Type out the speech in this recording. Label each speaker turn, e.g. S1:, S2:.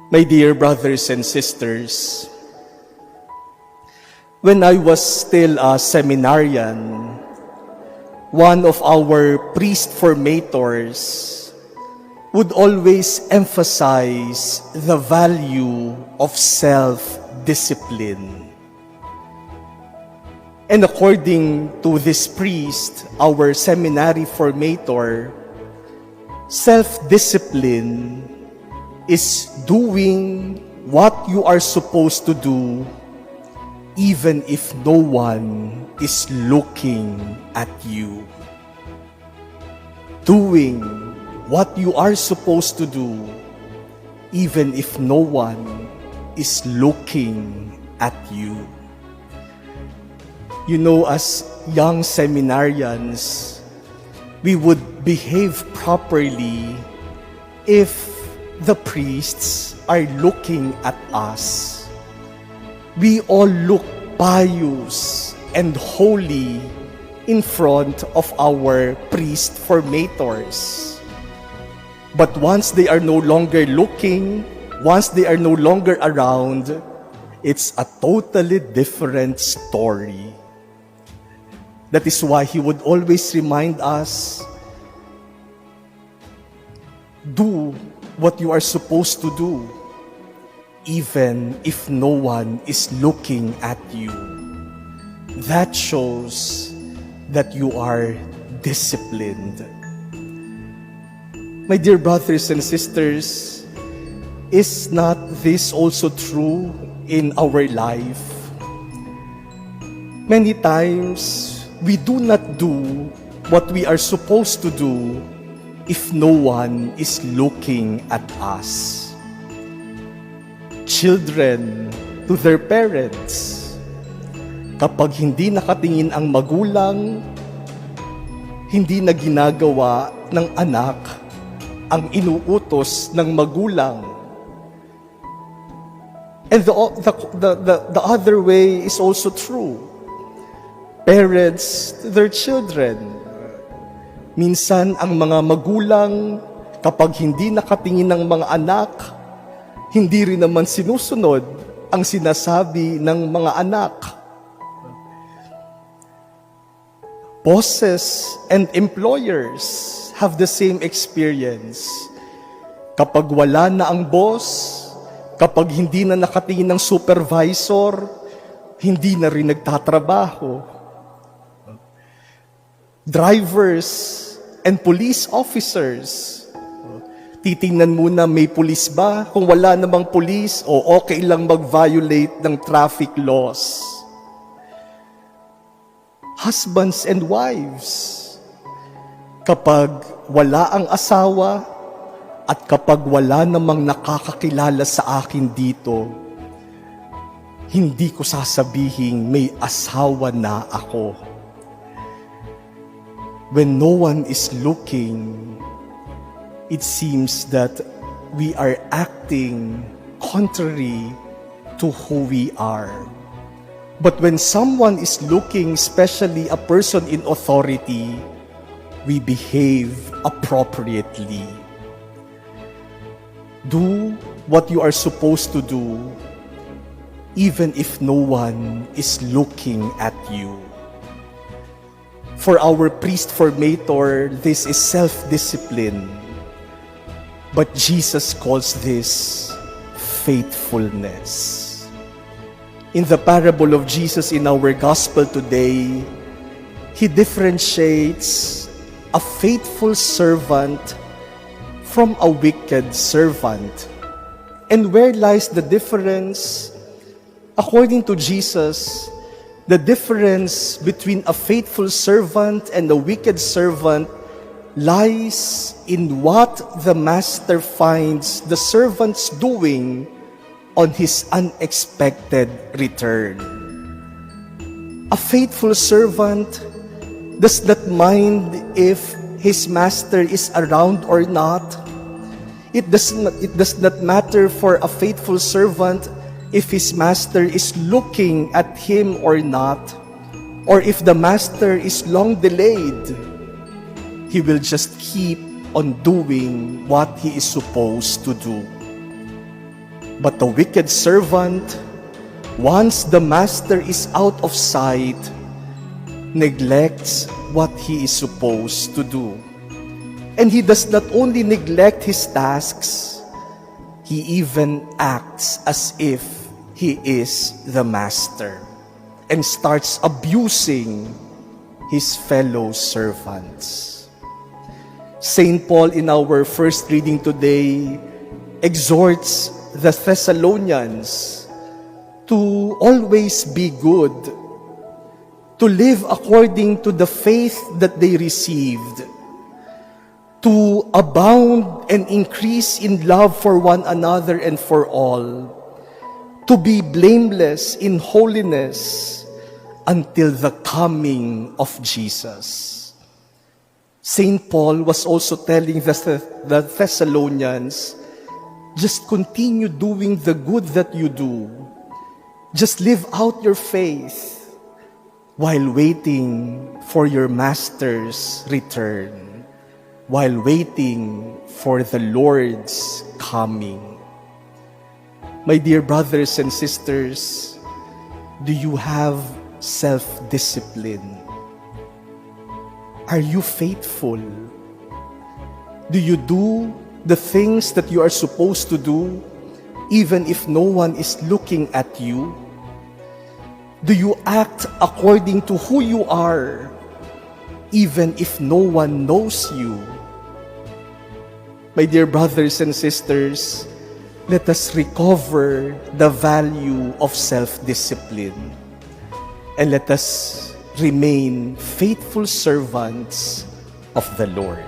S1: My dear brothers and sisters, when I was still a seminarian, one of our priest formators would always emphasize the value of self-discipline. And according to this priest, our seminary formator, self-discipline is doing what you are supposed to do even if no one is looking at you. Doing what you are supposed to do even if no one is looking at you. You know, as young seminarians, we would behave properly if the priests are looking at us. We all look pious and holy in front of our priest formators. But once they are no longer looking, once they are no longer around, it's a totally different story. That is why he would always remind us, do what you are supposed to do, even if no one is looking at you. That shows that you are disciplined. My dear brothers and sisters, is not this also true in our life? Many times, we do not do what we are supposed to do if no one is looking at us. Children to their parents, kapag hindi nakatingin ang magulang, hindi na ginagawa ng anak ang inuutos ng magulang. And the other way is also true. Parents to their children. Minsan ang mga magulang, kapag hindi nakatingin ng mga anak, hindi rin naman sinusunod ang sinasabi ng mga anak. Bosses and employers have the same experience. Kapag wala na ang boss, kapag hindi na nakatingin ng supervisor, hindi na rin nagtatrabaho. Drivers and police officers, titingnan muna may police ba? Kung wala namang police, o okay lang mag-violate ng traffic laws. Husbands and wives, kapag wala ang asawa at kapag wala namang nakakakilala sa akin dito, hindi ko sasabihin may asawa na ako. When no one is looking, it seems that we are acting contrary to who we are. But when someone is looking, especially a person in authority, we behave appropriately. Do what you are supposed to do, even if no one is looking at you. For our priest formator, this is self-discipline. But Jesus calls this faithfulness. In the parable of Jesus in our gospel today, he differentiates a faithful servant from a wicked servant. And where lies the difference? According to Jesus, the difference between a faithful servant and a wicked servant lies in what the master finds the servants doing on his unexpected return. A faithful servant does not mind if his master is around or not. It does not matter for a faithful servant if his master is looking at him or not, or if the master is long delayed. He will just keep on doing what he is supposed to do. But the wicked servant, once the master is out of sight, neglects what he is supposed to do. And he does not only neglect his tasks, he even acts as if he is the master and starts abusing his fellow servants. Saint Paul, in our first reading today, exhorts the Thessalonians to always be good, to live according to the faith that they received, to abound and increase in love for one another and for all, to be blameless in holiness until the coming of Jesus. Saint Paul was also telling the Thessalonians, just continue doing the good that you do. Just live out your faith while waiting for your master's return, while waiting for the Lord's coming. My dear brothers and sisters, do you have self-discipline? Are you faithful? Do you do the things that you are supposed to do, even if no one is looking at you? Do you act according to who you are, even if no one knows you? My dear brothers and sisters, let us recover the value of self-discipline, and let us remain faithful servants of the Lord.